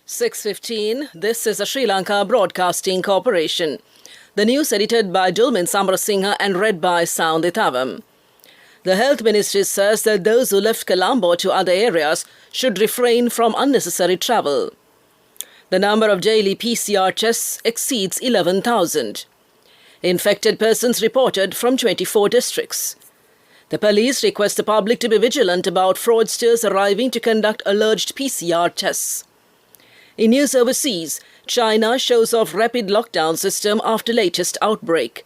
6:15. This is a Sri Lanka Broadcasting Corporation. The news edited by Dulmin Samarasinghe and read by Soundithavam. The Health Ministry says that those who left Colombo to other areas should refrain from unnecessary travel. The number of daily PCR tests exceeds 11,000. Infected persons reported from 24 districts. The police request the public to be vigilant about fraudsters arriving to conduct alleged PCR tests. In news overseas, China shows off rapid lockdown system after latest outbreak.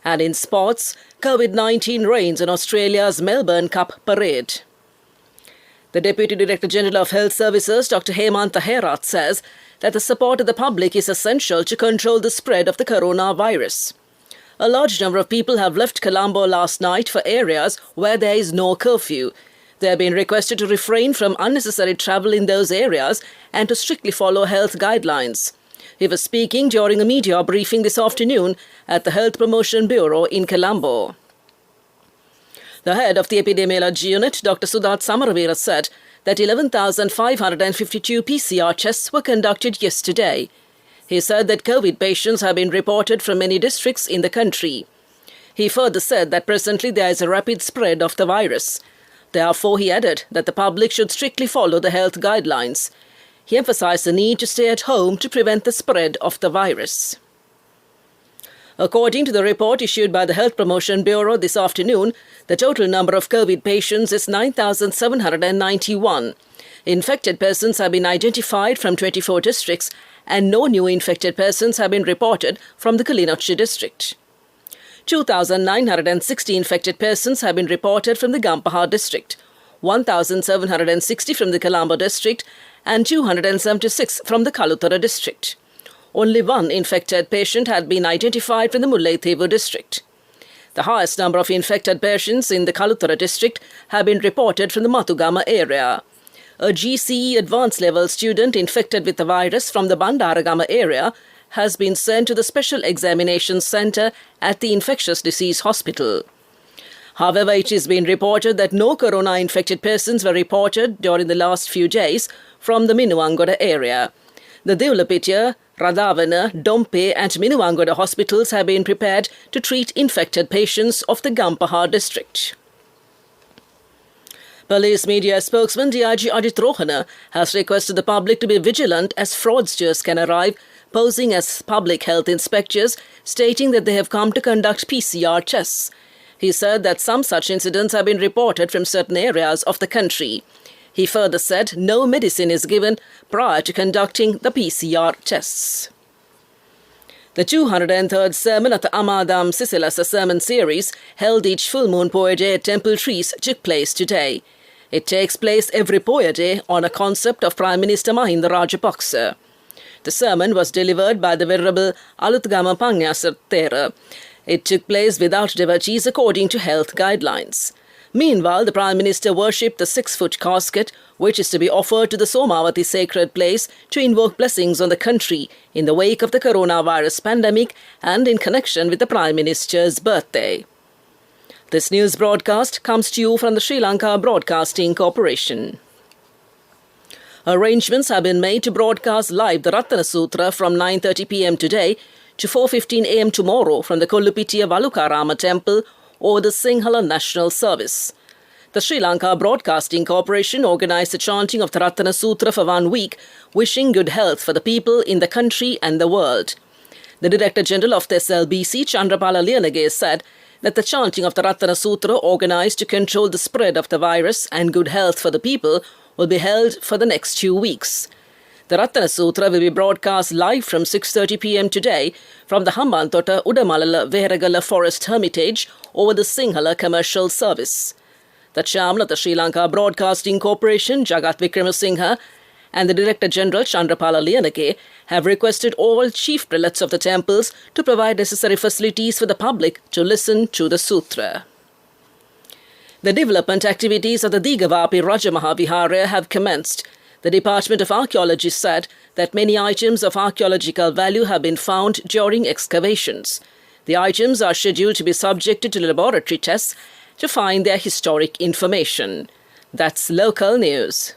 And in sports, COVID-19 reigns in Australia's Melbourne Cup parade. The Deputy Director General of Health Services, Dr. Hemantha Herath, says that the support of the public is essential to control the spread of the coronavirus. A large number of people have left Colombo last night for areas where there is no curfew. They have been requested to refrain from unnecessary travel in those areas and to strictly follow health guidelines. He was speaking during a media briefing this afternoon at the Health Promotion Bureau in Colombo. The head of the epidemiology unit, Dr. Sudat Samaravira, said that 11,552 PCR tests were conducted yesterday. He said that COVID patients have been reported from many districts in the country. He further said that presently there is a rapid spread of the virus. Therefore, he added that the public should strictly follow the health guidelines. He emphasized the need to stay at home to prevent the spread of the virus. According to the report issued by the Health Promotion Bureau this afternoon, the total number of COVID patients is 9,791. Infected persons have been identified from 24 districts and no new infected persons have been reported from the Kilinochchi district. 2,960 infected persons have been reported from the Gampaha district, 1,760 from the Colombo district and 276 from the Kalutara district. Only one infected patient had been identified from the Mullaitivu district. The highest number of infected patients in the Kalutara district have been reported from the Matugama area. A GCE advanced level student infected with the virus from the Bandaragama area has been sent to the Special Examination Centre at the Infectious Disease Hospital. However, it has been reported that no corona-infected persons were reported during the last few days from the Minuwangoda area. The Devulapitiya, Radhavana, Dompe and Minuwangoda hospitals have been prepared to treat infected patients of the Gampaha district. Police media spokesman DIG Adit Rohana has requested the public to be vigilant as fraudsters can arrive, posing as public health inspectors, stating that they have come to conduct PCR tests. He said that some such incidents have been reported from certain areas of the country. He further said no medicine is given prior to conducting the PCR tests. The 203rd sermon of the Amadam Sisilasa sermon series, held each full moon Poya Day at Temple Trees, took place today. It takes place every Poya Day on a concept of Prime Minister Mahinda Rajapaksa. The sermon was delivered by the Venerable Alutgama Pangyasar Thera. It took place without devotees according to health guidelines. Meanwhile, the Prime Minister worshipped the 6-foot casket, which is to be offered to the Somavati sacred place to invoke blessings on the country in the wake of the coronavirus pandemic and in connection with the Prime Minister's birthday. This news broadcast comes to you from the Sri Lanka Broadcasting Corporation. Arrangements have been made to broadcast live the Ratana Sutra from 9:30 p.m. today to 4:15 a.m. tomorrow from the Kollupitiya Valukarama Temple over the Sinhala National Service. The Sri Lanka Broadcasting Corporation organised the chanting of the Ratana Sutra for 1 week, wishing good health for the people in the country and the world. The Director General of the SLBC, Chandrapala Liyanage, said that the chanting of the Ratana Sutra organised to control the spread of the virus and good health for the people will be held for the next 2 weeks. The Ratana Sutra will be broadcast live from 6:30 p.m. today from the Hambantota Udamalala Veheragala Forest Hermitage over the Sinhala Commercial Service. The Chairman of the Sri Lanka Broadcasting Corporation, Jagat Wickramasinghe, and the Director General, Chandrapala Liyanage, have requested all chief prelates of the temples to provide necessary facilities for the public to listen to the sutra. The development activities of the Digavapi Rajamahavihara have commenced. The Department of Archaeology said that many items of archaeological value have been found during excavations. The items are scheduled to be subjected to laboratory tests to find their historic information. That's local news.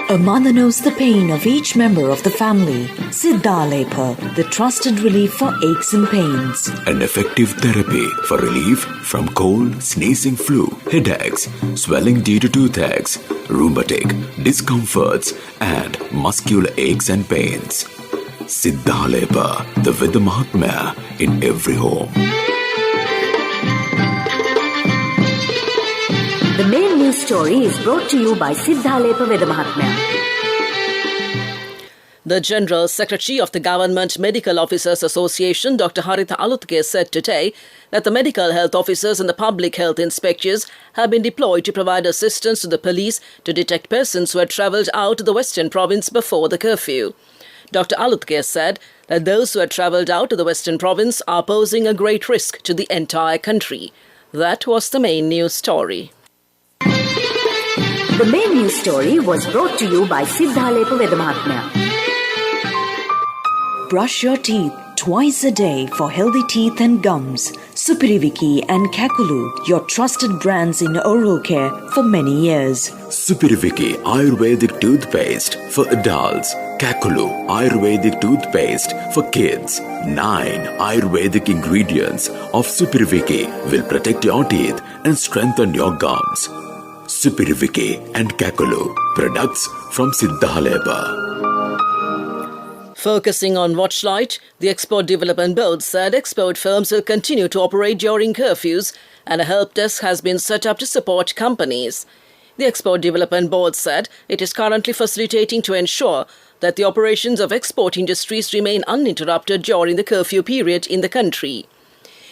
A mother knows the pain of each member of the family. Siddhalepa, the trusted relief for aches and pains. An effective therapy for relief from cold, sneezing, flu, headaches, swelling due to toothaches, rheumatic, discomforts, and muscular aches and pains. Siddhalepa, the Veda Mahatmya in every home. The main news story is brought to you by Siddhalepa Veda Mahatmya. The General Secretary of the Government Medical Officers Association, Dr. Haritha Alutke, said today that the medical health officers and the public health inspectors have been deployed to provide assistance to the police to detect persons who had travelled out to the Western Province before the curfew. Dr. Alutke said that those who had travelled out to the Western Province are posing a great risk to the entire country. That was the main news story. The main news story was brought to you by Siddhalepa Veda Mahatmya. Brush your teeth twice a day for healthy teeth and gums. Supiriviki and Kakulu, your trusted brands in oral care for many years. Supiriviki Ayurvedic toothpaste for adults. Kakulu Ayurvedic toothpaste for kids. 9 Ayurvedic ingredients of Supiriviki will protect your teeth and strengthen your gums. Supiriviki and Kakulu, products from Siddhalepa. Focusing on Watchlight, the Export Development Board said export firms will continue to operate during curfews and a help desk has been set up to support companies. The Export Development Board said it is currently facilitating to ensure that the operations of export industries remain uninterrupted during the curfew period in the country.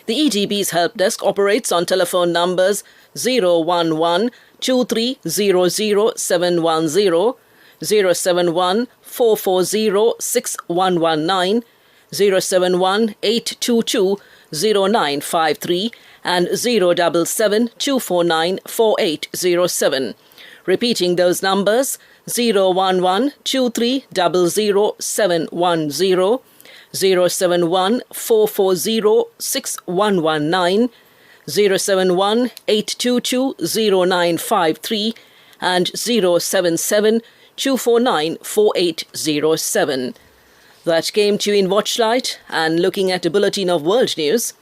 The EDB's help desk operates on telephone numbers 011 2300 710, 071 440 6119, 071 822 0953 and 077 249 4807. Repeating those numbers 011 2300 710, 071 440 6119, 071 822 0953 and 077 249 4807. That came to you in Watchlight. And looking at a bulletin of world news,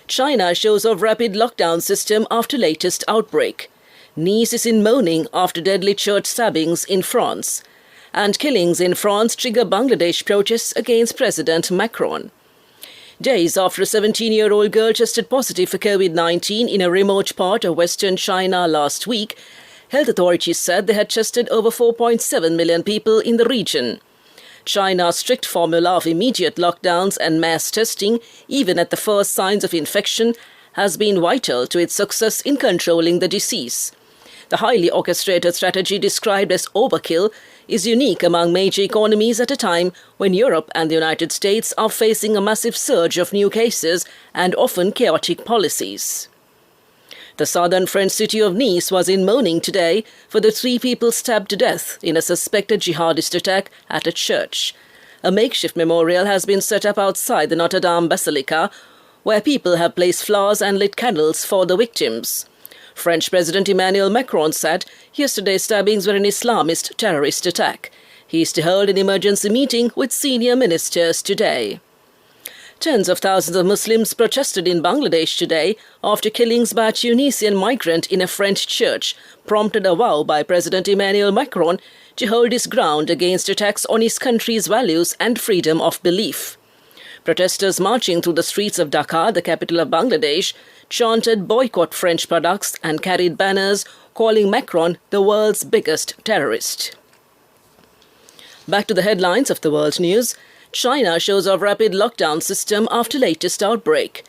China shows off rapid lockdown system after latest outbreak. Nice is in mourning after deadly church stabbings in France. And killings in France trigger Bangladesh protests against President Macron. Days after a 17-year-old girl tested positive for COVID-19 in a remote part of western China last week, health authorities said they had tested over 4.7 million people in the region. China's strict formula of immediate lockdowns and mass testing, even at the first signs of infection, has been vital to its success in controlling the disease. The highly orchestrated strategy described as overkill is unique among major economies at a time when Europe and the United States are facing a massive surge of new cases and often chaotic policies. The southern French city of Nice was in mourning today for the 3 people stabbed to death in a suspected jihadist attack at a church. A makeshift memorial has been set up outside the Notre Dame Basilica, where people have placed flowers and lit candles for the victims. French President Emmanuel Macron said yesterday's stabbings were an Islamist terrorist attack. He is to hold an emergency meeting with senior ministers today. Tens of thousands of Muslims protested in Bangladesh today after killings by a Tunisian migrant in a French church prompted a vow by President Emmanuel Macron to hold his ground against attacks on his country's values and freedom of belief. Protesters marching through the streets of Dhaka, the capital of Bangladesh, chanted boycott French products and carried banners calling Macron the world's biggest terrorist. Back to the headlines of the world news. China shows off rapid lockdown system after latest outbreak.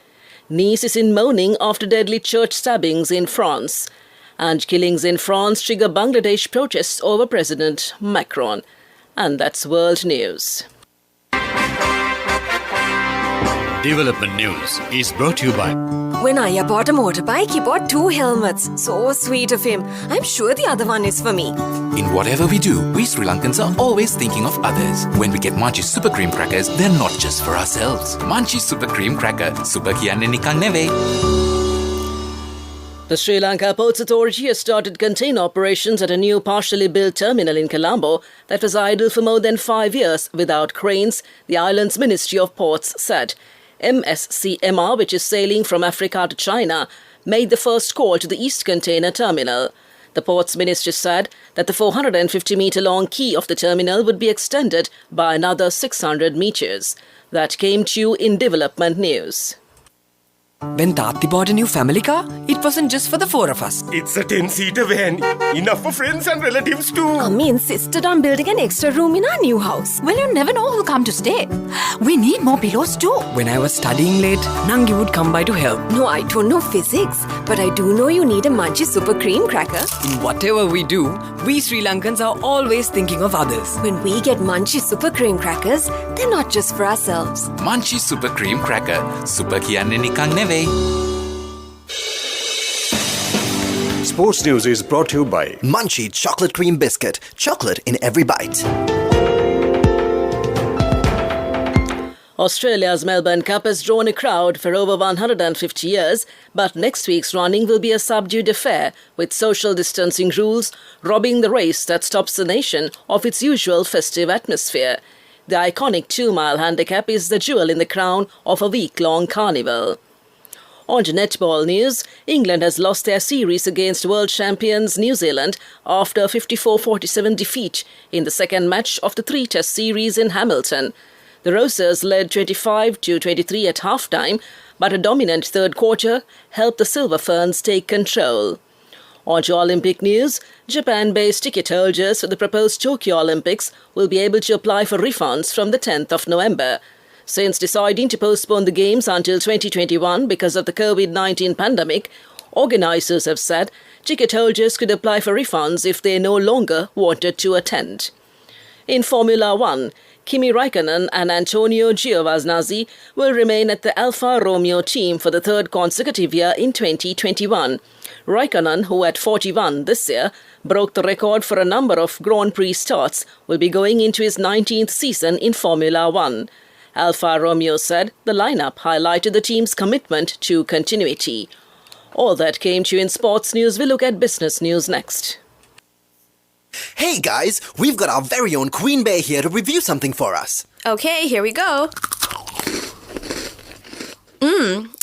Nice is in mourning after deadly church stabbings in France. And killings in France trigger Bangladesh protests over President Macron. And that's world news. Development News is brought to you by... When Aya bought a motorbike, he bought 2 helmets. So sweet of him. I'm sure the other one is for me. In whatever we do, we Sri Lankans are always thinking of others. When we get Munchies Super Cream Crackers, they're not just for ourselves. Munchies Super Cream Cracker. Super kiyanne nikan neve. The Sri Lanka Ports Authority has started container operations at a new partially built terminal in Colombo that was idle for more than 5 years without cranes, the island's Ministry of Ports said. MSCMR, which is sailing from Africa to China, made the first call to the East Container Terminal. The Ports Ministry said that the 450-metre-long quay of the terminal would be extended by another 600 metres. That came to you in development news. When Tati bought a new family car, it wasn't just for the 4 of us. It's a 10-seater van. Enough for friends and relatives too. Mummy insisted on building an extra room in our new house. Well, you never know who'll come to stay. We need more pillows too. When I was studying late, Nangi would come by to help. No, I don't know physics, but I do know you need a Munchie Super Cream Cracker. In whatever we do, we Sri Lankans are always thinking of others. When we get Munchie Super Cream Crackers, they're not just for ourselves. Munchie Super Cream Cracker. Super kiyanne nikan neve. Sports News is brought to you by Munchie Chocolate Cream Biscuit. Chocolate in every bite. Australia's Melbourne Cup has drawn a crowd for over 150 years, but next week's running will be a subdued affair, with social distancing rules robbing the race that stops the nation of its usual festive atmosphere. The iconic 2-mile handicap is the jewel in the crown of a week-long carnival. On to netball news, England has lost their series against world champions New Zealand after a 54-47 defeat in the second match of the 3-test series in Hamilton. The Rosers led 25-23 at half-time, but a dominant third quarter helped the Silver Ferns take control. On to Olympic news, Japan-based ticket holders for the proposed Tokyo Olympics will be able to apply for refunds from the 10th of November. Since deciding to postpone the Games until 2021 because of the COVID-19 pandemic, organisers have said ticket holders could apply for refunds if they no longer wanted to attend. In Formula One, Kimi Raikkonen and Antonio Giovinazzi will remain at the Alfa Romeo team for the third consecutive year in 2021. Raikkonen, who at 41 this year broke the record for a number of Grand Prix starts, will be going into his 19th season in Formula One. Alfa Romeo said the lineup highlighted the team's commitment to continuity. All that came to you in sports news. We'll look at business news next. Hey guys, we've got our very own Queen Bear here to review something for us. Okay, here we go.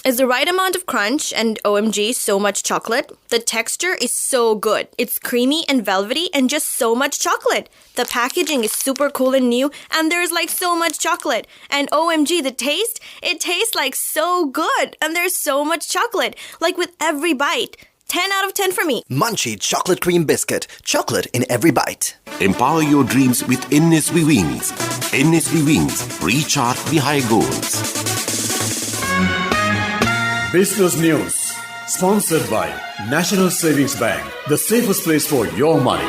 It's the right amount of crunch and OMG, so much chocolate. The texture is so good. It's creamy and velvety and just so much chocolate. The packaging is super cool and new and there's like so much chocolate. And OMG, the taste, it tastes like so good and there's so much chocolate. Like with every bite. 10 out of 10 for me. Munchie Chocolate Cream Biscuit. Chocolate in every bite. Empower your dreams with NSV Wings. NSV Wings. Reach out the high goals. Business News. Sponsored by National Savings Bank. The safest place for your money.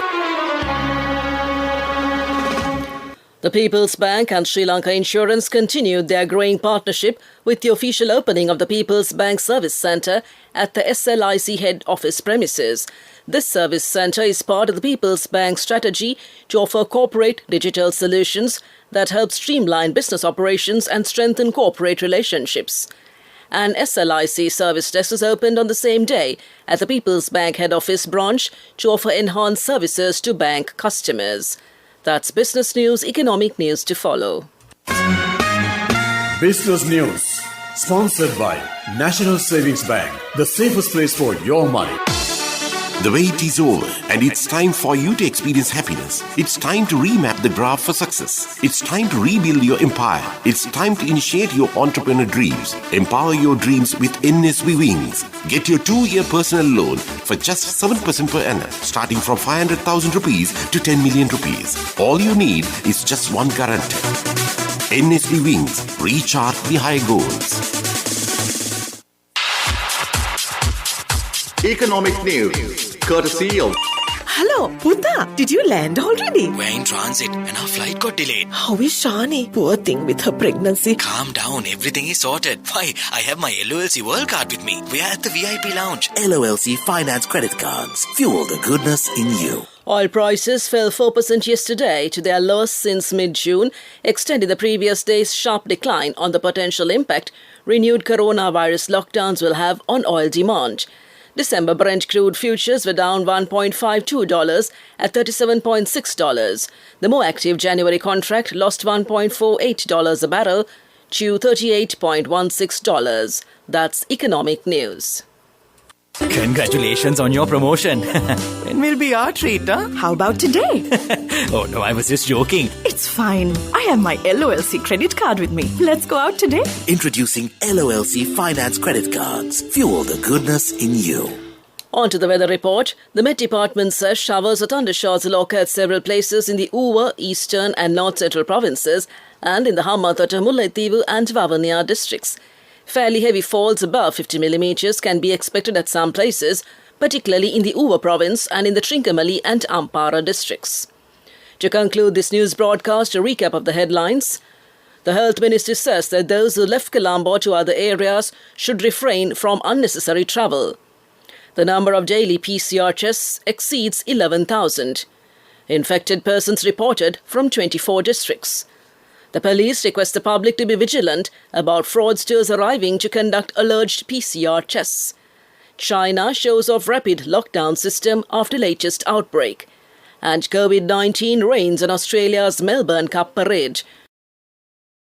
The People's Bank and Sri Lanka Insurance continued their growing partnership with the official opening of the People's Bank Service Centre at the SLIC head office premises. This service centre is part of the People's Bank strategy to offer corporate digital solutions that help streamline business operations and strengthen corporate relationships. An SLIC service desk was opened on the same day at the People's Bank head office branch to offer enhanced services to bank customers. That's business news, economic news to follow. Business News. Sponsored by National Savings Bank. The safest place for your money. The wait is over and it's time for you to experience happiness. It's time to remap the graph for success. It's time to rebuild your empire. It's time to initiate your entrepreneur dreams. Empower your dreams with NSV Wings. Get your 2-year personal loan for just 7% per annum, starting from 500,000 rupees to 10 million rupees. All you need is just one guarantee. NSV Wings. Reach out the high goals. Economic news, courtesy of... Hello, Puta, did you land already? We're in transit and our flight got delayed. How is Shani? Poor thing with her pregnancy. Calm down, everything is sorted. Why, I have my LOLC World Card with me. We are at the VIP lounge. LOLC Finance Credit Cards. Fuel the goodness in you. Oil prices fell 4% yesterday to their lowest since mid-June, extending the previous day's sharp decline on the potential impact renewed coronavirus lockdowns will have on oil demand. December Brent crude futures were down $1.52 at $37.6. The more active January contract lost $1.48 a barrel to $38.16. That's economic news. Congratulations on your promotion. It will be our treat, huh? How about today? Oh no, I was just joking. It's fine. I have my LOLC credit card with me. Let's go out today. Introducing LOLC Finance Credit Cards. Fuel the goodness in you. On to the weather report. The Met Department says showers or thundershowers will occur at several places in the Uva, Eastern and North Central provinces and in the Hamathata, Mullaitivu and Vavuniya districts. Fairly heavy falls above 50 millimeters can be expected at some places, particularly in the Uva province and in the Trincomalee and Ampara districts. To conclude this news broadcast, a recap of the headlines. The Health Ministry says that those who left Colombo to other areas should refrain from unnecessary travel. The number of daily PCR tests exceeds 11,000. Infected persons reported from 24 districts. The police request the public to be vigilant about fraudsters arriving to conduct alleged PCR tests. China shows off rapid lockdown system after latest outbreak. And COVID-19 reigns on Australia's Melbourne Cup parade.